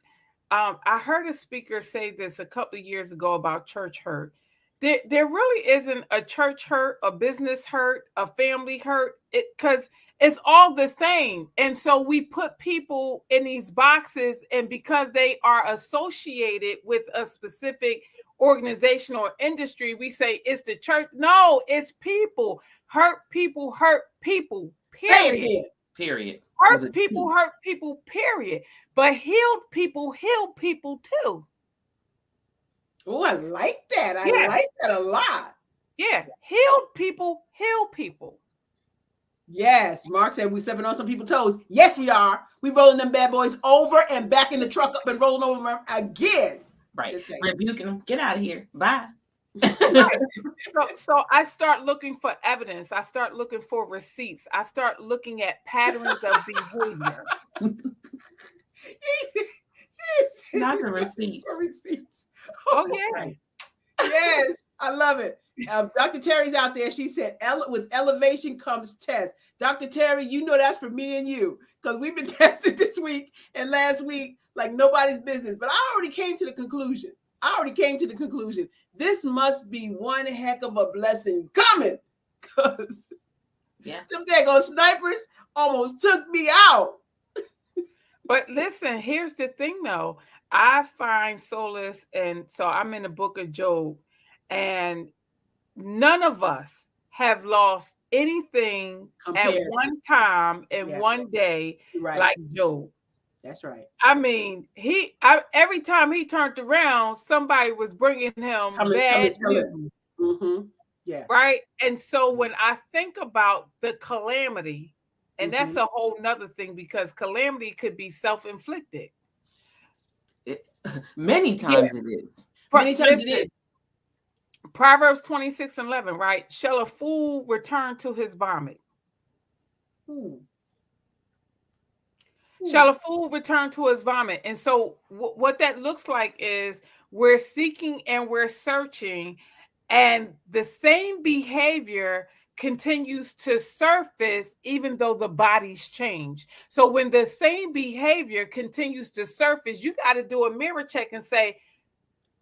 a speaker say this a couple of years ago about church hurt. There really isn't a church hurt, a business hurt, a family hurt, because it's all the same. And so we put people in these boxes, and because they are associated with a specific organization or industry, we say it's the church. No, it's people. Hurt people, period. Say it again. Period. Hurt people, period. But healed people heal people too. Oh, I like that. I like that a lot. Yeah. Healed people heal people. Yes. Mark said we're stepping on some people's toes. Yes, we are. We rolling them bad boys over and back in the truck up and rolling over them again. Right. Rebuking them. Get out of here. Bye. So I start looking for evidence. I start looking for receipts. I start looking at patterns of behavior. Not the receipts. Oh, yeah. Yes, I love it. Dr. Terry's out there. She said, with elevation comes test. Dr. Terry, you know that's for me and you, because we've been tested this week and last week like nobody's business. But I already came to the conclusion. This must be one heck of a blessing coming, because them daggone snipers almost took me out. But listen, here's the thing, though. I find solace, and so I'm in the book of Job, and none of us have lost anything at one time in one day like Job. That's right. I mean, every time he turned around, somebody was bringing him bad news. Mm-hmm. Yeah. Right. And so when I think about the calamity, and that's a whole nother thing, because calamity could be self-inflicted. Many times it is. Many times it is. Proverbs 26:11, right? Shall a fool return to his vomit? Shall a fool return to his vomit? And so what that looks like is we're seeking and we're searching, and the same behavior continues to surface even though the bodies change. So when the same behavior continues to surface, you got to do a mirror check and say,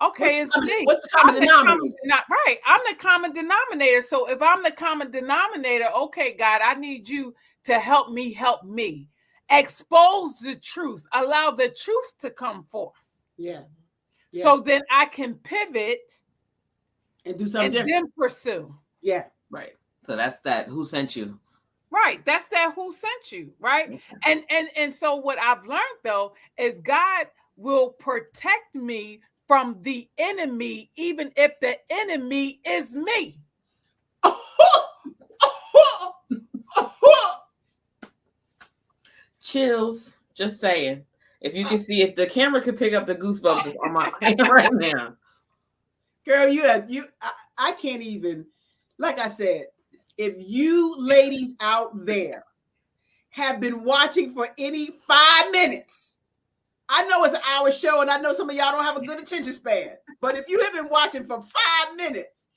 okay, what's the common denominator? Right. I'm the common denominator. So if I'm the common denominator, okay, God, I need you to help me. Expose the truth. Allow the truth to come forth. Yeah. So then I can pivot and do something different. Then pursue. Yeah. Right. So that's that. Who sent you? Right. That's that. Who sent you? Right. And so what I've learned, though, is God will protect me from the enemy, even if the enemy is me. Chills. Just saying. If you can see, if the camera could pick up the goosebumps on my hand right now. Girl, I can't even, like I said, if you ladies out there have been watching for any 5 minutes, I know it's an hour show and I know some of y'all don't have a good attention span, but if you have been watching for 5 minutes,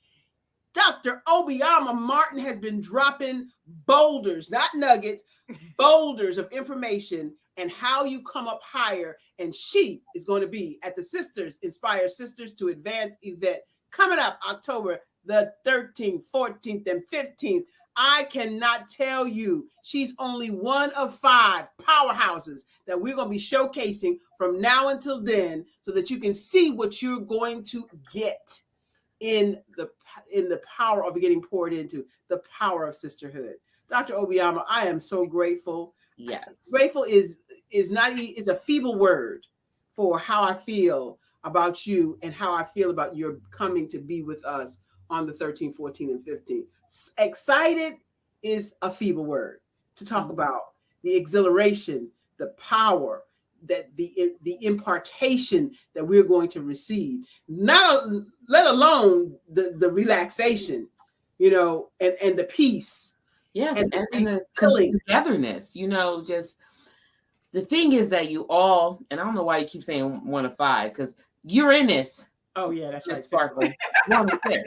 Dr. Obiama Martin has been dropping boulders, not nuggets, boulders of information and how you come up higher. And she is going to be at the Sisters Inspire Sisters to Advance event coming up October the 13th, 14th, and 15th. I cannot tell you, she's only one of 5 powerhouses that we're going to be showcasing from now until then, so that you can see what you're going to get in the power of getting poured into, the power of sisterhood. Dr. Obiama, I am so grateful. Yes. Grateful is a feeble word for how I feel about you and how I feel about your coming to be with us on the 13th, 14th, and 15th. Excited is a feeble word to talk about the exhilaration, the power, that the impartation that we're going to receive, not let alone the relaxation, you know, and the peace. Yes, and the killing togetherness, you know, just the thing is that you all, and I don't know why you keep saying 1 of 5, because you're in this. Oh yeah, that's right, Sparkle. 1 of 6.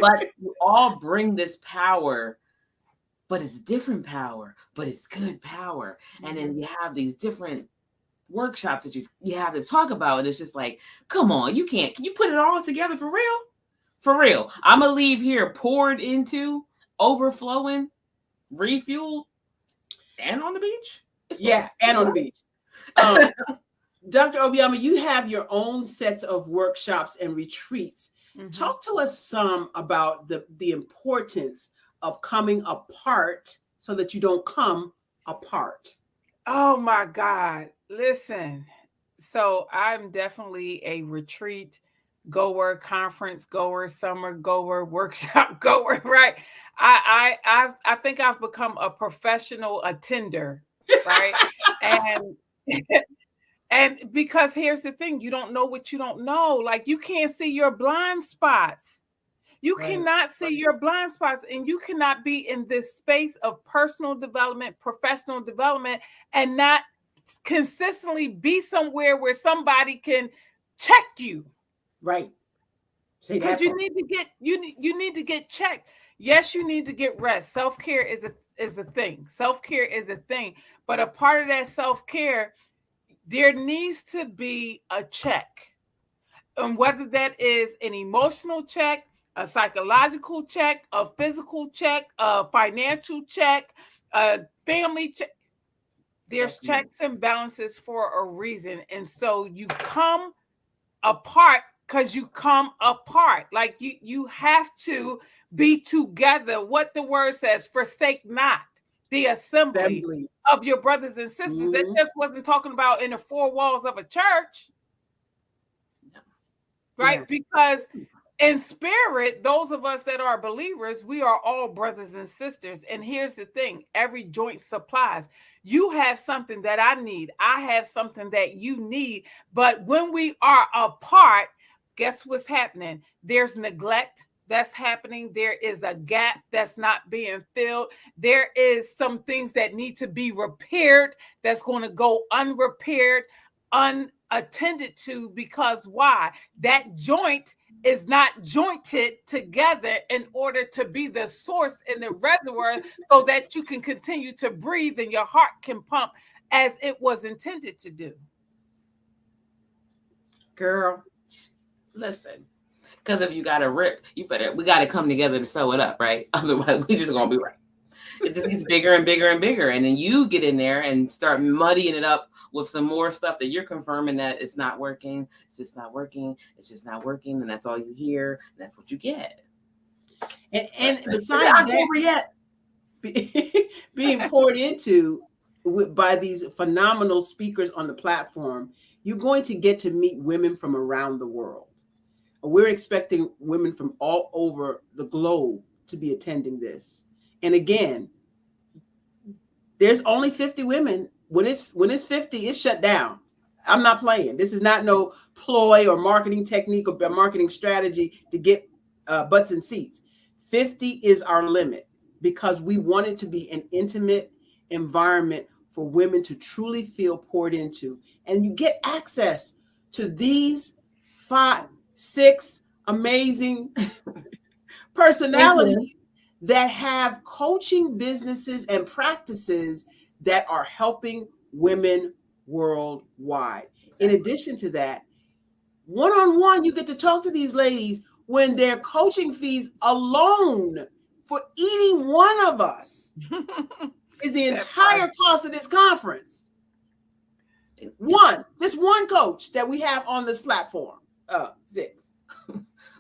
But you all bring this power, but it's different power, but it's good power. And then you have these different workshops that you have to talk about, and it's just like, come on, can you put it all together for real? For real. I'm gonna leave here poured into, overflowing, refueled, and on the beach. Yeah, and on the beach. Dr. Obiama, you have your own sets of workshops and retreats. Talk to us some about the importance of coming apart so that you don't come apart. Oh my God. Listen. So I'm definitely a retreat goer, conference goer, summer goer, workshop goer, right? I think I've become a professional attender, right? And because here's the thing, you don't know what you don't know. Like, you can't see your blind spots. You cannot see your blind spots, and you cannot be in this space of personal development, professional development, and not consistently be somewhere where somebody can check you. Right. Because you need to get checked. Yes, you need to get rest. Self-care is a thing. Self-care is a thing. But a part of that self-care, there needs to be a check. And whether that is an emotional check, a psychological check, a physical check, a financial check, a family check. There's checks and balances for a reason. And so you come apart because you come apart. Like, you have to be together. What the word says, forsake not the assembly of your brothers and sisters. That just wasn't talking about in the 4 walls of a church. Right? Yeah. Because in spirit, those of us that are believers, we are all brothers and sisters. And here's the thing, every joint supplies. You have something that I need. I have something that you need. But when we are apart, guess what's happening? There's neglect that's happening. There is a gap that's not being filled. There is some things that need to be repaired that's going to go unrepaired, unattended to, because why? That joint is not jointed together in order to be the source and the reservoir so that you can continue to breathe and your heart can pump as it was intended to do. Girl, listen, because if you got to rip, we got to come together to sew it up, right? Otherwise, we just going to be right. It just gets bigger and bigger and bigger. And then you get in there and start muddying it up with some more stuff that you're confirming that it's not working. It's just not working. It's just not working. And that's all you hear. And that's what you get. And besides that, being poured into by these phenomenal speakers on the platform, you're going to get to meet women from around the world. We're expecting women from all over the globe to be attending this. And again, there's only 50 women. When it's 50, it's shut down. I'm not playing. This is not no ploy or marketing technique or marketing strategy to get butts and seats. 50 is our limit because we want it to be an intimate environment for women to truly feel poured into. And you get access to these 5, 6 amazing personalities that have coaching businesses and practices that are helping women worldwide. In addition to that, one-on-one, you get to talk to these ladies when their coaching fees alone for any one of us is the entire cost of this conference. Just one coach that we have on this platform. 6.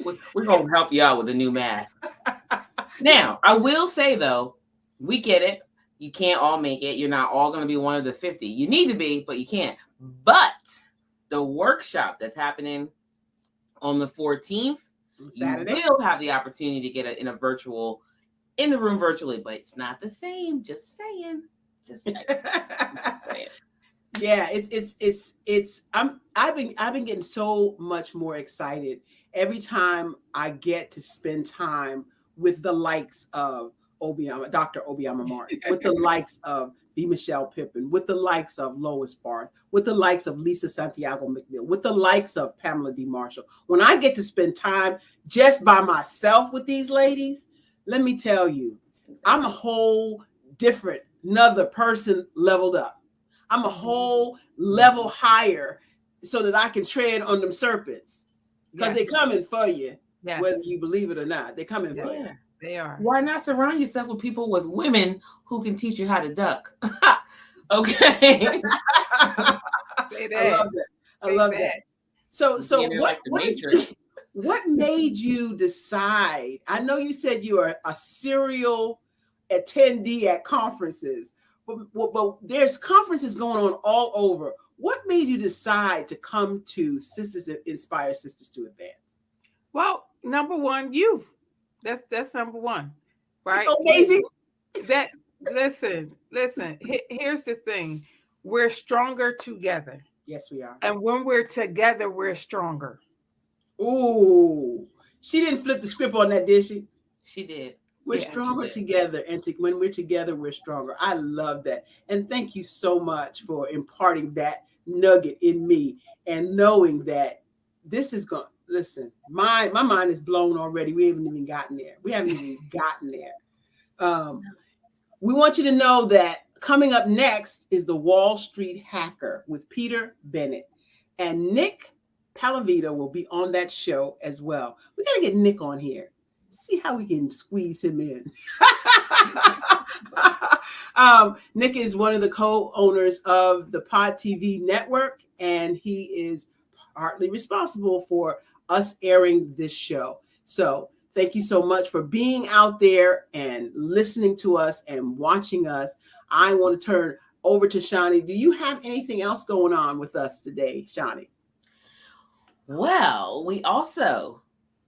We're going to help you out with the new math. Now, I will say, though, we get it. You can't all make it. You're not all going to be one of the 50. You need to be, but you can't. But the workshop that's happening on the 14th, Saturday, you will have the opportunity to get it in the room virtually, but it's not the same. Just saying. Yeah, I've been getting so much more excited every time I get to spend time with the likes of Dr. Obiama Martin, with the likes of B. Michelle Pippin, with the likes of Lois Barth, with the likes of Lisa Santiago McNeil, with the likes of Pamela D. Marshall. When I get to spend time just by myself with these ladies, let me tell you, I'm a whole different, another person leveled up. I'm a whole level higher so that I can tread on them serpents because they're coming for you, whether you believe it or not. They're coming for you. They are. Why not surround yourself with people, with women who can teach you how to duck? Okay. Say that. I love that. So what made you decide? I know you said you are a serial attendee at conferences, but there's conferences going on all over. What made you decide to come to Inspire Sisters to Advance? Well, number one, you. That's number one, right? It's amazing. Listen. Here's the thing: we're stronger together. Yes, we are. And when we're together, we're stronger. Ooh, she didn't flip the script on that, did she? She did. We're stronger together, and when we're together, we're stronger. I love that, and thank you so much for imparting that nugget in me, and knowing that this is going. Listen, my mind is blown already. We haven't even gotten there. We want you to know that coming up next is the Wall Street Hacker with Peter Bennett, and Nick Palavito will be on that show as well. We got to get Nick on here. See how we can squeeze him in. Nick is one of the co-owners of the Pod TV network, and he is partly responsible for us airing this show. So thank you so much for being out there and listening to us and watching us. I want to turn over to Shani. Do you have anything else going on with us today, Shani? Well,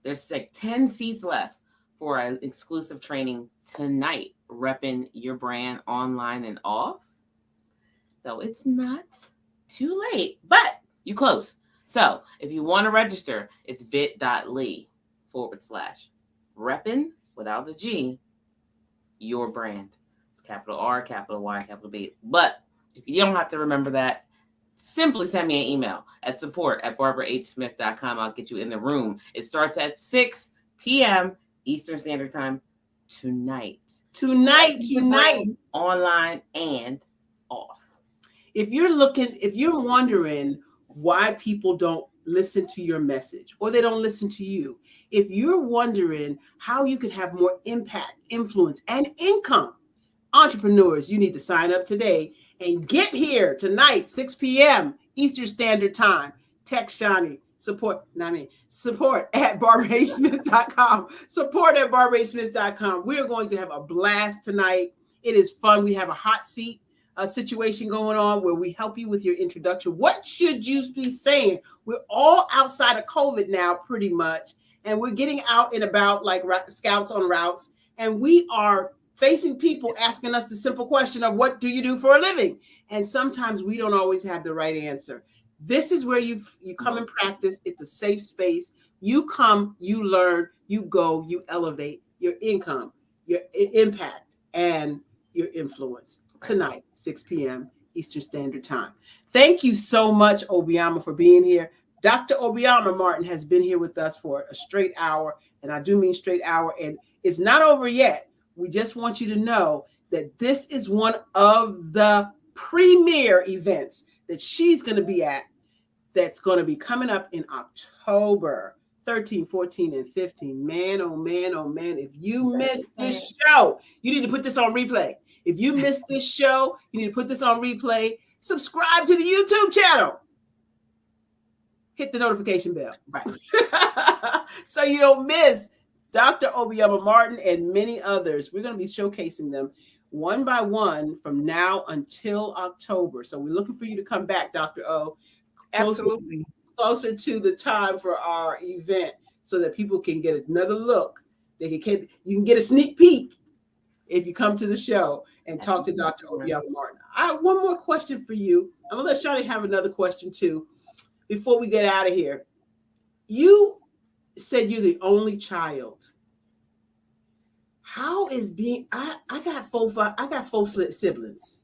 there's like 10 seats left for an exclusive training tonight, repping your brand online and off. So it's not too late, but you close. So if you want to register, it's bit.ly/reppin without the G, your brand. It's capital R, capital Y, capital B. But if you don't have to remember that, simply send me an email at support@barbarahsmith.com. I'll get you in the room. It starts at 6 p.m. Eastern Standard Time tonight. Online and off. If you're wondering why people don't listen to your message or they don't listen to you, if you're wondering how you could have more impact, influence, and income, entrepreneurs, you need to sign up today and get here tonight, 6 p.m. Eastern Standard Time. Text Shani, support at barbarahsmith.com. Support at barbarahsmith.com. We're going to have a blast tonight. It is fun. We have a hot seat situation going on where we help you with your introduction. What should you be saying? We're all outside of COVID now, pretty much, and we're getting out and about like scouts on routes, and we are facing people asking us the simple question of what do you do for a living? And sometimes we don't always have the right answer. This is where you come and practice. It's a safe space. You come, you learn, you go, you elevate your income, your impact, and your influence. Tonight, 6 p.m. Eastern Standard Time. Thank you so much, Obiama, for being here. Dr. Obiama Martin has been here with us for a straight hour, and I do mean straight hour, and it's not over yet. We just want you to know that this is one of the premier events that she's going to be at that's going to be coming up in October 13, 14, and 15. Man, oh man, oh man. If you missed this show, you need to put this on replay. If you missed this show, you need to put this on replay. Subscribe to the YouTube channel. Hit the notification bell. Right. So you don't miss Dr. Obioma Martin and many others. We're going to be showcasing them one by one from now until October. So we're looking for you to come back, Dr. O. Absolutely. Closer to the time for our event so that people can get another look. You can get a sneak peek if you come to the show and talk to Dr. Obioma Martin. I have one more question for you. I'm going to let Shani have another question too before we get out of here. You said you're the only child. How is being, I got four siblings.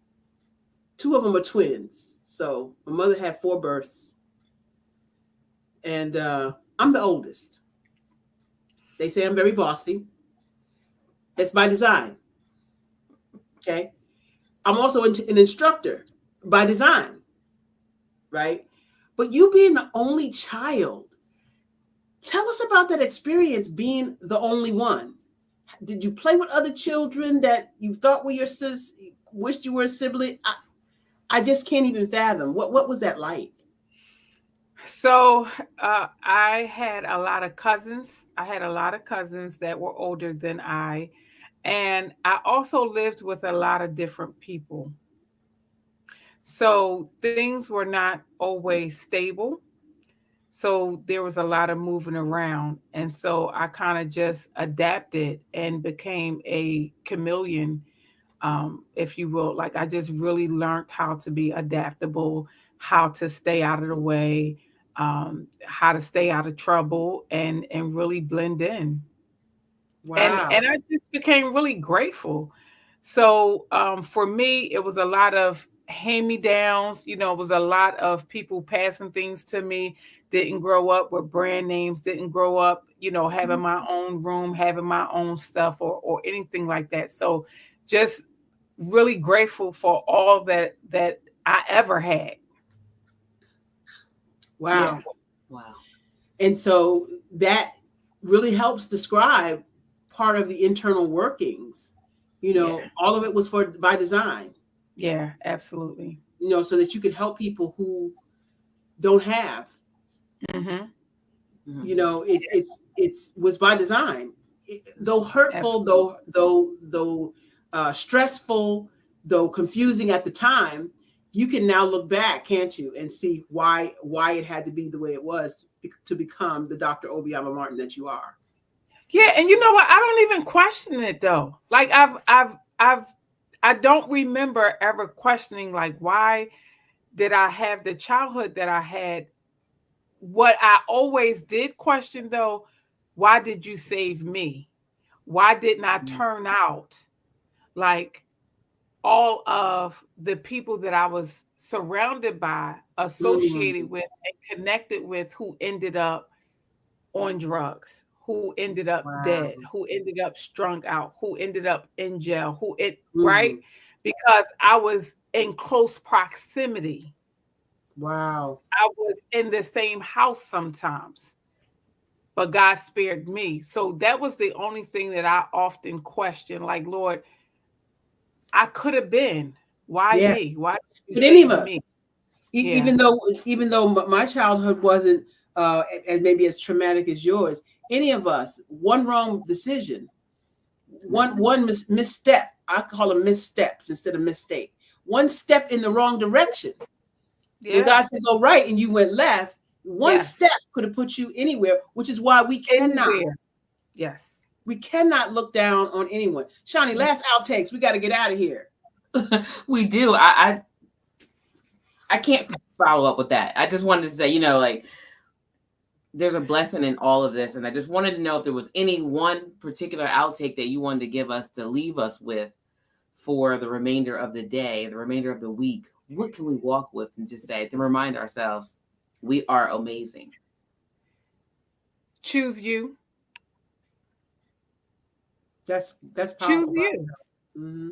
2 of them are twins. So my mother had 4 births. And I'm the oldest. They say I'm very bossy. It's by design. Okay. I'm also an instructor by design. Right. But you being the only child, tell us about that experience being the only one. Did you play with other children that you thought were your sis, wished you were a sibling? I just can't even fathom. What was that like? So I had a lot of cousins. I had a lot of cousins that were older than I. And I also lived with a lot of different people. So things were not always stable. So there was a lot of moving around. And so I kind of just adapted and became a chameleon, if you will. Like I just really learned how to be adaptable, how to stay out of the way, how to stay out of trouble and really blend in. Wow. And I just became really grateful. So for me, it was a lot of hand-me-downs. You know, it was a lot of people passing things to me. Didn't grow up with brand names, didn't grow up, you know, having my own room, having my own stuff or anything like that. So just really grateful for all that I ever had. Wow. Yeah. Wow. And so that really helps describe part of the internal workings. You know, all of it was by design. Yeah, absolutely. You know, so that you could help people who don't have. Mm-hmm. You know, it's was by design. Though hurtful, though stressful, though confusing at the time, you can now look back, can't you, and see why it had to be the way it was to become the Dr. Obioma Martin that you are. Yeah, and you know what? I don't even question it though. Like I don't remember ever questioning like why did I have the childhood that I had. What I always did question though, why did you save me? Why didn't I turn out like all of the people that I was surrounded by, associated with, and connected with who ended up on drugs, who ended up dead, who ended up strung out, who ended up in jail, right? Because I was in close proximity. Wow. I was in the same house sometimes, but God spared me. So that was the only thing that I often question. Like, Lord, I could have been. Why me? Why did you save me? Even though my childhood wasn't as maybe as traumatic as yours, any of us, one wrong decision, one misstep. I call them missteps instead of mistake. One step in the wrong direction. When God said go right and you went left, one step could have put you anywhere, which is why we cannot. Yes. We cannot look down on anyone. Shani, last outtakes. We got to get out of here. We do. I can't follow up with that. I just wanted to say, you know, like there's a blessing in all of this. And I just wanted to know if there was any one particular outtake that you wanted to give us to leave us with for the remainder of the day, the remainder of the week. What can we walk with and just say to remind ourselves we are amazing? Choose you. That's powerful. Choose you. Mm-hmm.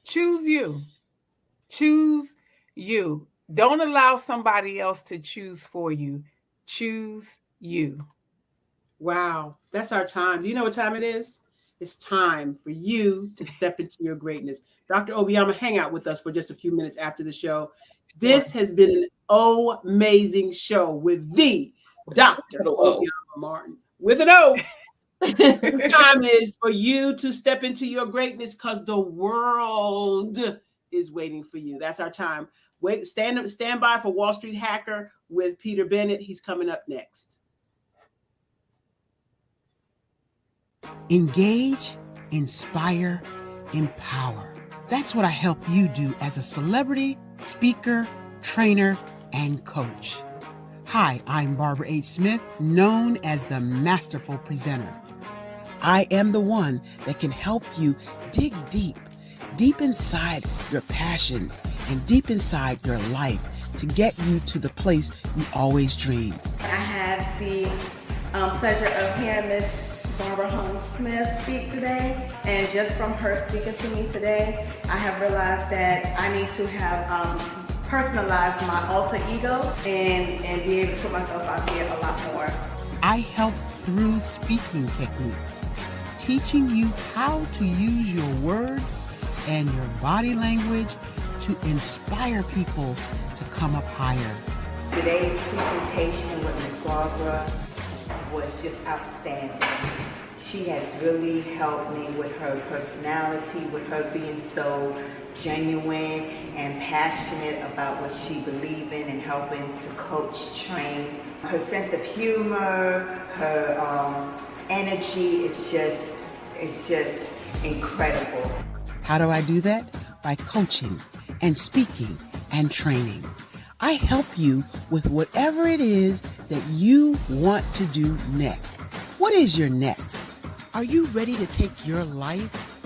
Choose you. Choose you. Don't allow somebody else to choose for you. Choose you. Wow, that's our time. Do you know what time it is? It's time for you to step into your greatness. Dr. Obiama, hang out with us for just a few minutes after the show. This has been an amazing show with the Dr. Obiama Martin with an O. The time is for you to step into your greatness because the world is waiting for you. That's our time. Wait, stand by for Wall Street Hacker with Peter Bennett. He's coming up next. Engage, inspire, empower. That's what I help you do as a celebrity, speaker, trainer, and coach. Hi, I'm Barbara H. Smith, known as the Masterful Presenter. I am the one that can help you dig deep inside your passions and deep inside your life to get you to the place you always dreamed. I had the pleasure of hearing Miss Barbara Holmes Smith speak today, and just from her speaking to me today, I have realized that I need to have personalized my alter ego and be able to put myself out there a lot more. I help through speaking techniques, teaching you how to use your words and your body language to inspire people to come up higher. Today's presentation with Ms. Barbara was just outstanding. She has really helped me with her personality, with her being so genuine and passionate about what she believes in and helping to coach, train. Her sense of humor, her energy is just incredible. How do I do that? By coaching and speaking and training. I help you with whatever it is that you want to do next. What is your next? Are you ready to take your life,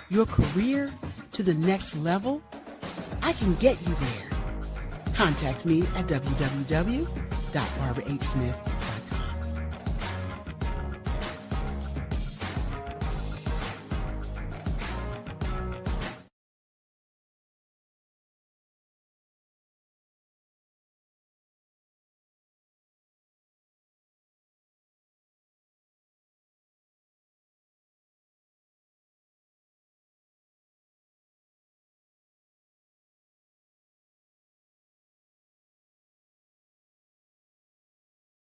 your career to the next level? I can get you there. Contact me at www.barbarahsmith.com.